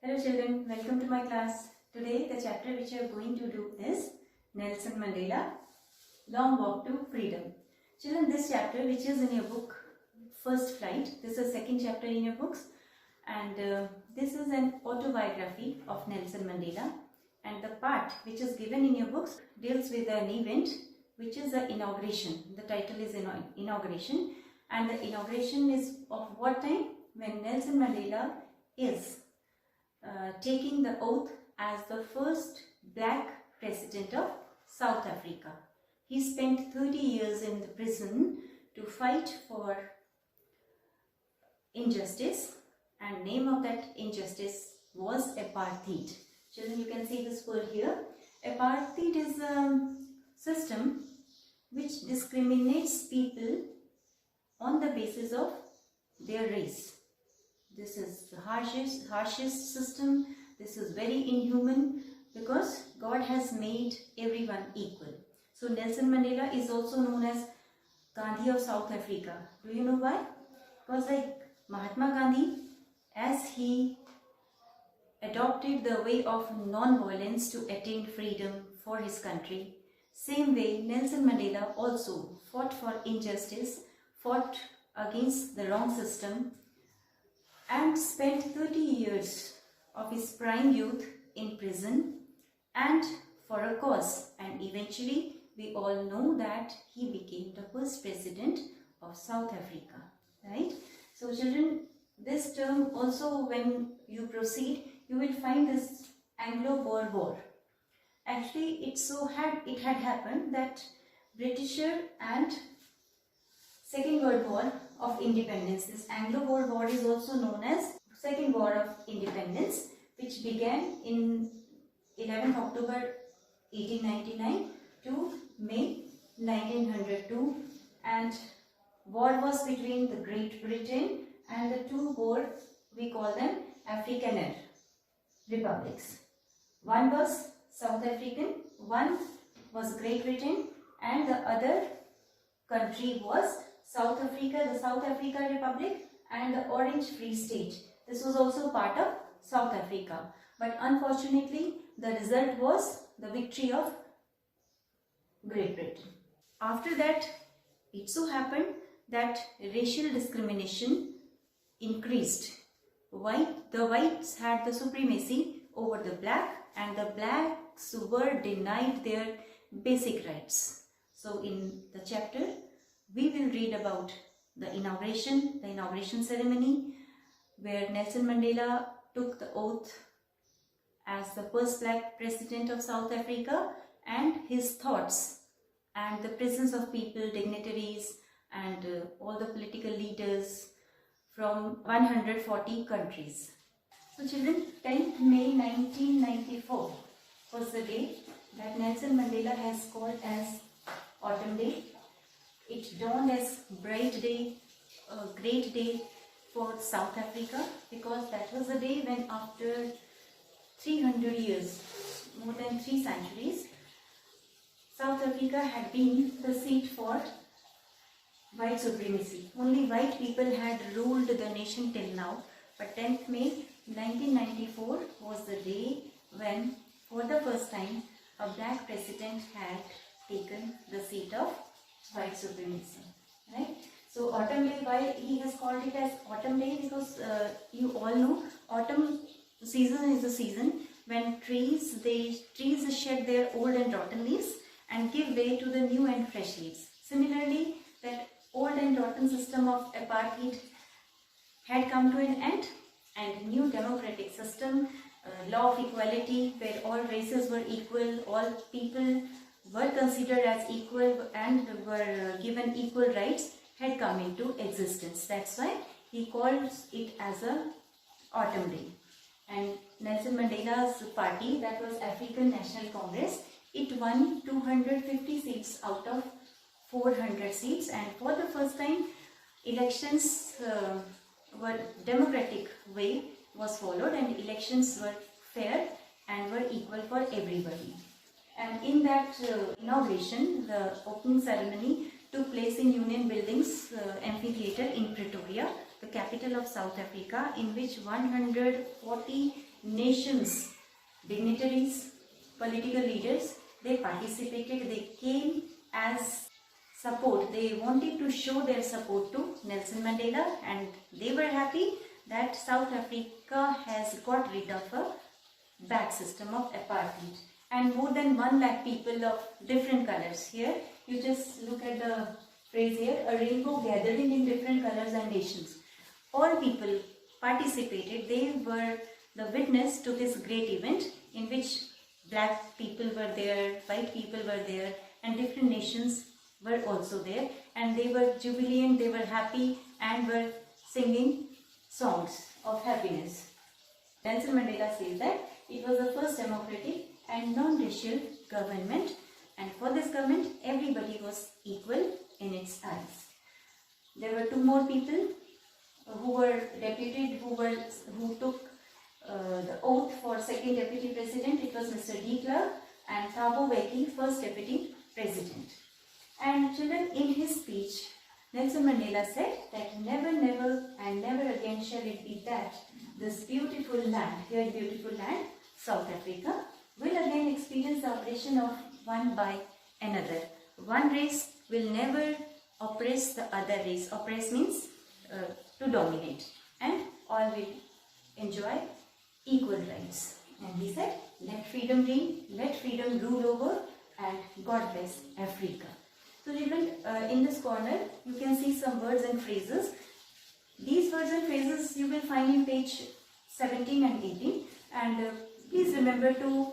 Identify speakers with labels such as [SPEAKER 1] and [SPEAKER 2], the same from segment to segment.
[SPEAKER 1] Hello children, welcome to my class. Today the chapter which we are going to do is Nelson Mandela, Long Walk to Freedom. Children, this chapter which is in your book, First Flight, this is second chapter in your books, and this is an autobiography of Nelson Mandela, and the part which is given in your books deals with an event which is the inauguration. The title is Inauguration, and the inauguration is of what time? When Nelson Mandela is taking the oath as the first black president of South Africa. He spent 30 years in the prison to fight for injustice, and name of that injustice was apartheid. Children, you can see this word here. Apartheid is a system which discriminates people on the basis of their race. This is the harshest system. This is very inhuman because God has made everyone equal. So Nelson Mandela is also known as Gandhi of South Africa. Do you know why? Because like Mahatma Gandhi, as he adopted the way of non-violence to attain freedom for his country, same way Nelson Mandela also fought for injustice, fought against the wrong system, and spent 30 years of his prime youth in prison and for a cause, and eventually we all know that he became the first president of South Africa, right? So children, this term also, when you proceed, you will find this Anglo-Boer War. Actually, it had happened that Britisher and Second World War of Independence. This Anglo-Boer War is also known as Second War of Independence, which began in 11th October 1899 to May 1902, and war was between the Great Britain and the two Boer, we call them Afrikaner republics. One was South African, one was Great Britain, and the other country was South Africa, the South Africa Republic, and the Orange Free State. This was also part of South Africa. But unfortunately, the result was the victory of Great Britain. After that, it so happened that racial discrimination increased. The whites had the supremacy over the black, and the blacks were denied their basic rights. So in the chapter, we will read about the inauguration ceremony, where Nelson Mandela took the oath as the first black president of South Africa, and his thoughts and the presence of people, dignitaries, and all the political leaders from 140 countries. So children, 10th May 1994 was the day that Nelson Mandela has called as Autumn Day. It dawned as bright day, a great day for South Africa, because that was the day when, after 300 years, more than 3 centuries, South Africa had been the seat for white supremacy. Only white people had ruled the nation till now, but 10th May 1994 was the day when, for the first time, a black president had taken the seat of white supremacy, right? So Autumn Day, why he has called it as Autumn Day? Because you all know autumn season is the season when trees shed their old and rotten leaves and give way to the new and fresh leaves. Similarly, that old and rotten system of apartheid had come to an end, and new democratic system, law of equality, where all races were equal, all people were considered as equal and were given equal rights, had come into existence. That's why he calls it as a Autumn Day. And Nelson Mandela's party, that was African National Congress, it won 250 seats out of 400 seats, and for the first time elections were democratic way was followed, and elections were fair and were equal for everybody. And in that inauguration, the opening ceremony took place in Union Buildings Amphitheatre in Pretoria, the capital of South Africa, in which 140 nations, dignitaries, political leaders, they participated, they came as support. They wanted to show their support to Nelson Mandela, and they were happy that South Africa has got rid of a bad system of apartheid. And more than 1 lakh people of different colors. Here you just look at the phrase here, a rainbow gathering in different colors and nations. All people participated. They were the witness to this great event in which black people were there, white people were there, and different nations were also there, and they were jubilant, they were happy, and were singing songs of happiness. Nelson Mandela says that it was the first democratic and non-racial government, and for this government everybody was equal in its eyes. There were 2 more people who were deputed, who took the oath for second deputy president. It was Mr. De Klerk and Thabo Mbeki, first deputy president. And children, in his speech, Nelson Mandela said that never, never and never again shall it be that this beautiful land, here beautiful land, South Africa, will again experience the oppression of one by another. One race will never oppress the other race. Oppress means to dominate, and all will enjoy equal rights. And he said, let freedom reign, let freedom rule over, and God bless Africa. So children, in this corner you can see some words and phrases. These words and phrases you will find in page 17 and 18, and please remember to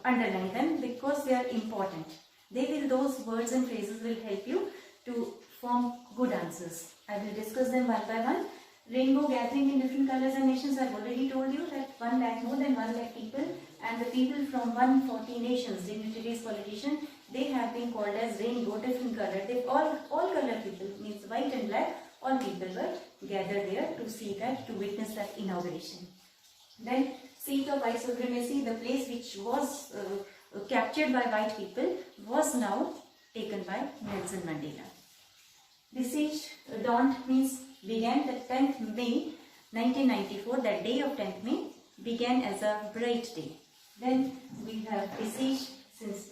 [SPEAKER 1] underline them because they are important. Those words and phrases will help you to form good answers. I will discuss them one by one. Rainbow gathering in different colors and nations. I have already told you that 1 lakh, more than 1 lakh people, and the people from 140 nations, dignitaries, politicians, they have been called as rainbow, different color. They all color people, means white and black, all people were gathered there to see that, to witness that inauguration. Then seat of white supremacy, the place which was captured by white people, was now taken by Nelson Mandela. Besieged, dawned means began. The 10th May 1994, that day of 10th May began as a bright day. Then we have besieged since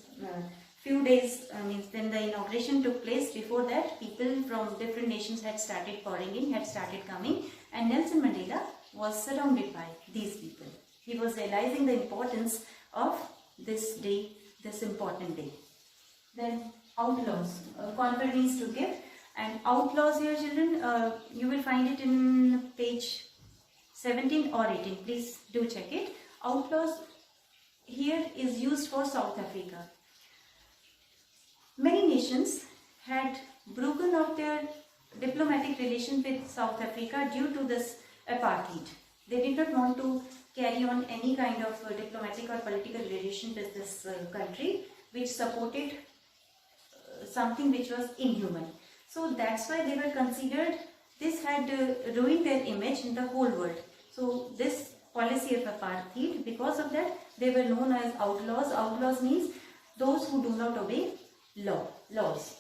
[SPEAKER 1] few days, means when the inauguration took place. Before that, people from different nations had started pouring in, had started coming, and Nelson Mandela was surrounded by these people. He was realizing the importance of this day, this important day. Then outlaws, conquer means to give, and outlaws here children, you will find it in page 17 or 18, please do check it. Outlaws here is used for South Africa. Many nations had broken off their diplomatic relations with South Africa due to this apartheid. They did not want to carry on any kind of diplomatic or political relation with this country which supported something which was inhuman. So that's why they were considered, this had ruined their image in the whole world. So this policy of apartheid, because of that, they were known as outlaws. Outlaws means those who do not obey laws.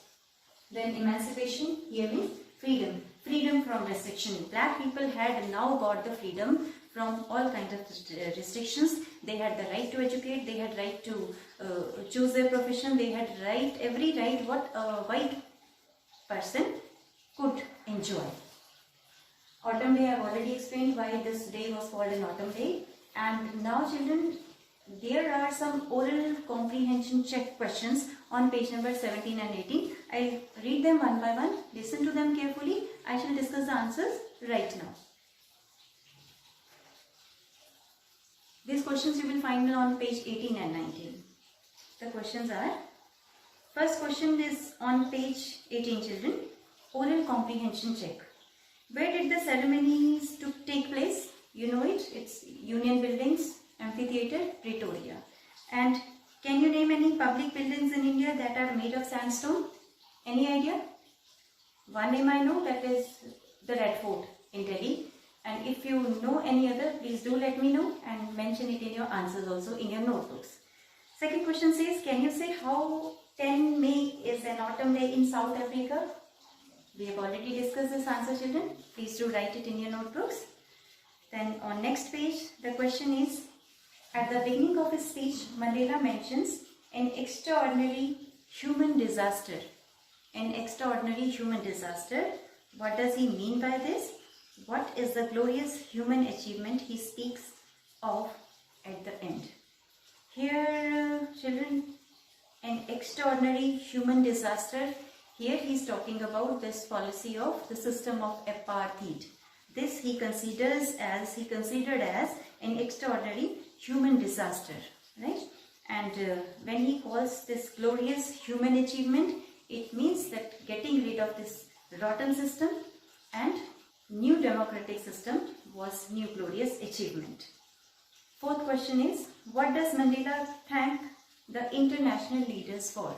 [SPEAKER 1] Then emancipation here means freedom. Freedom from restriction. Black people had now got the freedom from all kinds of restrictions. They had the right to educate, they had right to choose their profession, they had every right what a white person could enjoy. Autumn Day, I have already explained why this day was called an Autumn Day. And now children, there are some oral comprehension check questions on page number 17 and 18. I'll read them one by one. Listen to them carefully. I shall discuss the answers right now. These questions you will find on page 18 and 19. The questions are, first question is on page 18 children, oral comprehension check. Where did the ceremonies take place? You know it, it's Union Buildings, Amphitheatre, Pretoria. And can you name any public buildings in India that are made of sandstone? Any idea? One name I know, that is the Red Fort in Delhi. And if you know any other, please do let me know and mention it in your answers also in your notebooks. Second question says, can you say how 10 May is an autumn day in South Africa? We have already discussed this answer children. Please do write it in your notebooks. Then on next page, the question is, at the beginning of his speech, Mandela mentions an extraordinary human disaster. An extraordinary human disaster. What does he mean by this? What is the glorious human achievement he speaks of at the end? Here, children, an extraordinary human disaster. Here he is talking about this policy of the system of apartheid. This he considered as an extraordinary human disaster, right? And when he calls this glorious human achievement, it means that getting rid of this rotten system and new democratic system was new glorious achievement. Fourth question is, what does Mandela thank the international leaders for?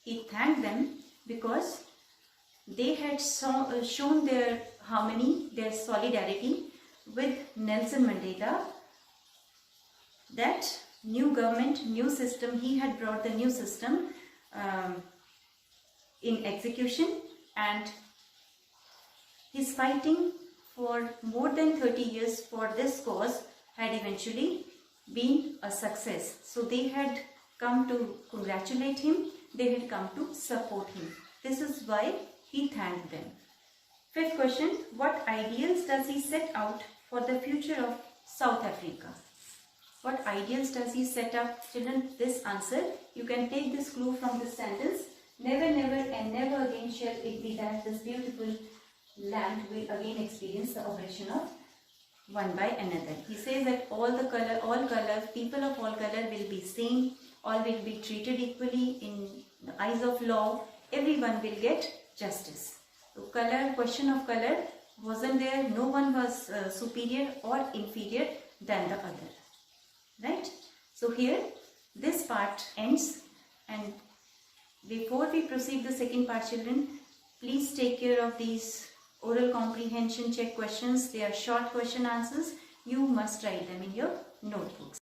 [SPEAKER 1] He thanked them because they had shown their harmony, their solidarity with Nelson Mandela. That new government, new system, he had brought the new system in execution, and his fighting for more than 30 years for this cause had eventually been a success. So they had come to congratulate him, they had come to support him. This is why he thanked them. Fifth question, what ideals does he set out for the future of South Africa? What ideals does he set up? Children, this answer, you can take this clue from this sentence. Never, never and never again shall it be that this beautiful land will again experience the oppression of one by another. He says that all colors, people of all color will be same, all will be treated equally in the eyes of law, everyone will get justice. So question of color wasn't there, no one was superior or inferior than the other. Right? So here this part ends, and before we proceed the second part, children, please take care of these oral comprehension check questions. They are short question answers. You must write them in your notebooks.